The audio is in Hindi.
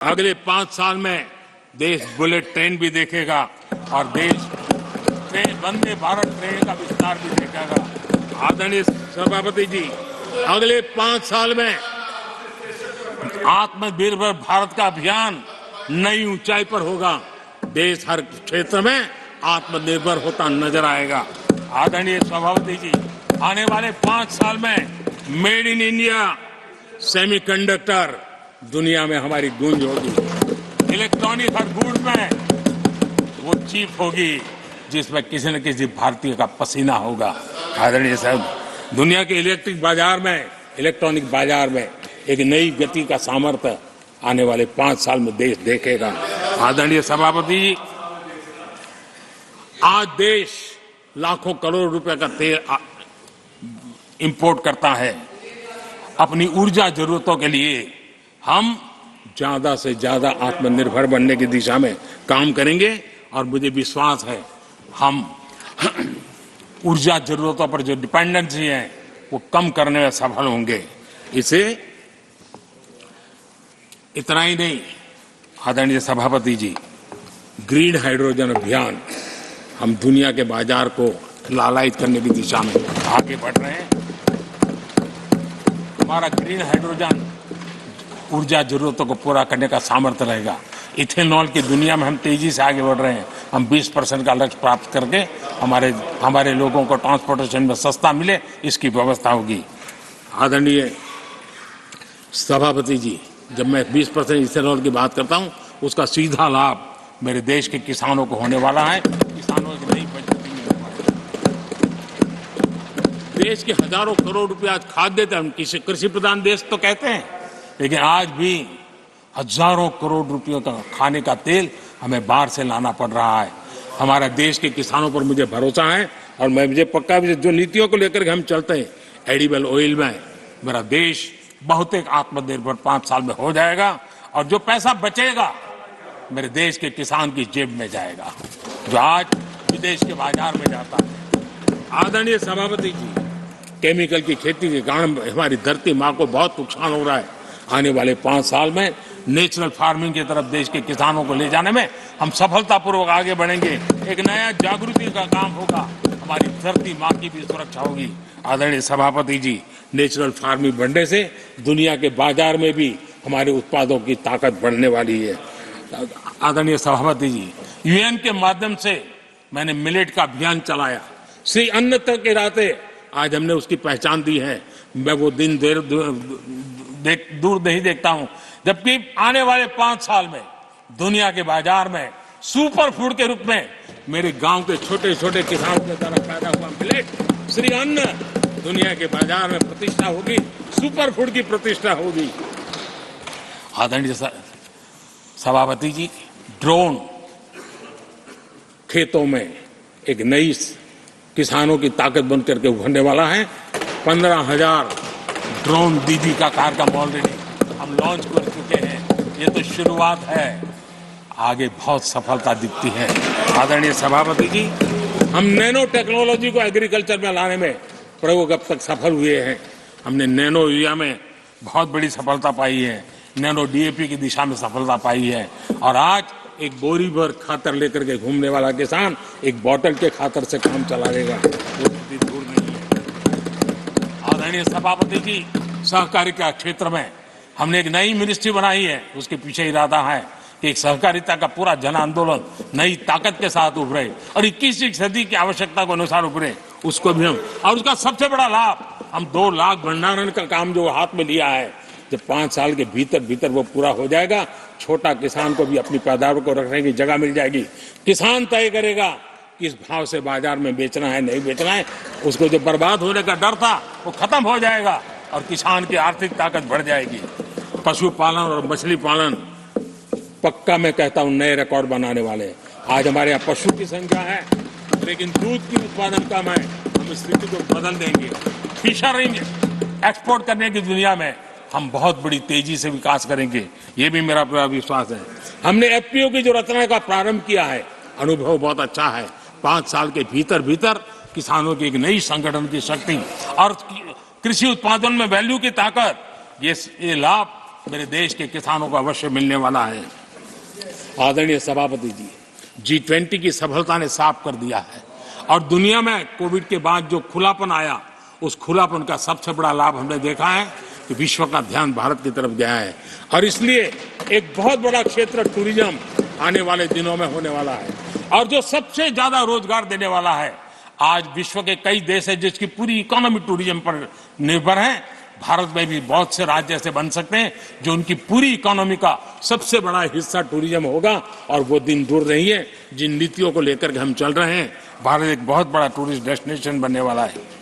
अगले 5 साल में देश बुलेट ट्रेन भी देखेगा और देश ट्रेन वंदे भारत ट्रेन का विस्तार भी देखेगा। आदरणीय सभापति जी, अगले 5 साल में आत्मनिर्भर भारत का अभियान नई ऊंचाई पर होगा। देश हर क्षेत्र में आत्मनिर्भर होता नजर आएगा। आदरणीय सभापति जी, आने वाले 5 साल में मेड इन इंडिया सेमीकंडक्टर दुनिया में हमारी गूंज होगी। इलेक्ट्रॉनिक हर गुड में वो चीप होगी जिसमें किसी न किसी भारतीय का पसीना होगा। आदरणीय साहब, दुनिया के इलेक्ट्रिक बाजार में, इलेक्ट्रॉनिक बाजार में एक नई गति का सामर्थ्य आने वाले 5 साल में देश देखेगा। आदरणीय सभापति जी, आज देश लाखों करोड़ रुपए का तेल इंपोर्ट करता है। अपनी ऊर्जा जरूरतों के लिए हम ज्यादा से ज्यादा आत्मनिर्भर बनने की दिशा में काम करेंगे और मुझे विश्वास है हम ऊर्जा जरूरतों पर जो डिपेंडेंसी है वो कम करने में सफल होंगे। इसे इतना ही नहीं, आदरणीय सभापति जी, ग्रीन हाइड्रोजन अभियान हम दुनिया के बाजार को लालायित करने की दिशा में आगे बढ़ रहे हैं। हमारा ग्रीन हाइड्रोजन ऊर्जा जरूरतों को पूरा करने का सामर्थ्य रहेगा। इथेनॉल की दुनिया में हम तेजी से आगे बढ़ रहे हैं। हम 20% का लक्ष्य प्राप्त करके हमारे लोगों को ट्रांसपोर्टेशन में सस्ता मिले, इसकी व्यवस्था होगी। आदरणीय सभापति जी, जब मैं 20% इथेनॉल की बात करता हूं, उसका सीधा लाभ मेरे देश के किसानों को होने वाला है। किसानों की नई बचत मिलने वाली है। देश के हजारों करोड़ रुपया आज खाद देते हैं। हम कृषि प्रधान देश तो कहते हैं, लेकिन आज भी हजारों करोड़ रुपयों का खाने का तेल हमें बाहर से लाना पड़ रहा है। हमारे देश के किसानों पर मुझे भरोसा है और मुझे पक्का भी जो नीतियों को लेकर के हम चलते हैं, एडिबल ऑयल में मेरा देश बहुत एक आत्मनिर्भर 5 साल में हो जाएगा और जो पैसा बचेगा मेरे देश के किसान की जेब में जाएगा, जो आज विदेश के बाजार में जाता है। आदरणीय सभापति जी, केमिकल की खेती के कारण हमारी धरती माँ को बहुत नुकसान हो रहा है। आने वाले 5 साल में नेचुरल फार्मिंग की तरफ देश के किसानों को ले जाने में हम सफलतापूर्वक आगे बढ़ेंगे। एक नया जागृति का काम होगा, हमारी धरती माँ की भी सुरक्षा होगी। आदरणीय सभापति जी, नेचुरल फार्मिंग बढ़ने से दुनिया के बाजार में भी हमारे उत्पादों की ताकत बढ़ने वाली है। आदरणीय सभापति जी, यूएन के माध्यम से मैंने मिलेट का अभियान चलाया। श्री अन्न तक के राते आज हमने उसकी पहचान दी है। मैं वो दिन दूर नहीं देखता हूं जबकि आने वाले 5 साल में दुनिया के बाजार में सुपर फूड के रूप में मेरे गांव के छोटे छोटे किसानों के द्वारा पैदा हुआ मिलेट, श्री अन्न, दुनिया के बाजार में प्रतिष्ठा होगी, सुपर फूड की प्रतिष्ठा होगी। आदरणीय सभापति जी, ड्रोन खेतों में एक नई किसानों की ताकत बन करके उभरने वाला है। 15,000 ड्रोन दीदी का कार्यक्रम ऑलरेडी हम लॉन्च कर चुके हैं। ये तो शुरुआत है, आगे बहुत सफलता दिखती है। आदरणीय सभापति जी, हम नैनो टेक्नोलॉजी को एग्रीकल्चर में लाने में प्रयोग अब तक सफल हुए हैं। हमने नैनो यूरिया में बहुत बड़ी सफलता पाई है, नैनो डीएपी की दिशा में सफलता पाई है और आज एक बोरी भर खातर लेकर के घूमने वाला किसान एक बोतल के खातर से काम चला लेगा, वो स्थिति दूर नहीं है। आदरणीय सभापति जी, सहकारिता क्षेत्र में हमने एक नई मिनिस्ट्री बनाई है। उसके पीछे इरादा है कि एक सहकारिता का पूरा जन आंदोलन नई ताकत के साथ उभरे और 21वीं सदी की आवश्यकता के अनुसार उभरे, उसको भी हम, और उसका सबसे बड़ा लाभ हम 2 लाख भंडारण का काम जो हाथ में लिया है, जब 5 साल के भीतर वो पूरा हो जाएगा, छोटा किसान को भी अपनी पैदावार को रखने की जगह मिल जाएगी। किसान तय करेगा किस भाव से बाजार में बेचना है, नहीं बेचना है। उसको जो बर्बाद होने का डर था वो खत्म हो जाएगा और किसान की आर्थिक ताकत बढ़ जाएगी। पशुपालन और मछली पालन पक्का मैं कहता हूं नए रिकॉर्ड बनाने वाले। आज हमारे यहाँ पशु की संख्या है, लेकिन दूध की उत्पादन कम है। हम स्थिति को बदल देंगे। फिशरिंग एक्सपोर्ट करने की दुनिया में हम बहुत बड़ी तेजी से विकास करेंगे, ये भी मेरा पूरा विश्वास है। हमने एफपीओ की जो रचना का प्रारंभ किया है, अनुभव बहुत अच्छा है। 5 साल के भीतर किसानों की एक नई संगठन की शक्ति और कृषि उत्पादन में वैल्यू की ताकत, ये लाभ मेरे देश के किसानों को अवश्य मिलने वाला है। आदरणीय सभापति जी, G20 की सफलता ने साफ कर दिया है और दुनिया में कोविड के बाद जो खुलापन आया, उस खुलापन का सबसे बड़ा लाभ हमने देखा है कि विश्व का ध्यान भारत की तरफ गया है और इसलिए एक बहुत बड़ा क्षेत्र टूरिज्म आने वाले दिनों में होने वाला है और जो सबसे ज्यादा रोजगार देने वाला है। आज विश्व के कई देश है जिसकी पूरी इकोनॉमी टूरिज्म पर निर्भर है। भारत में भी बहुत से राज्य ऐसे बन सकते हैं जो उनकी पूरी इकोनॉमी का सबसे बड़ा हिस्सा टूरिज्म होगा और वो दिन दूर नहीं है। जिन नीतियों को लेकर के हम चल रहे हैं, भारत एक बहुत बड़ा टूरिस्ट डेस्टिनेशन बनने वाला है।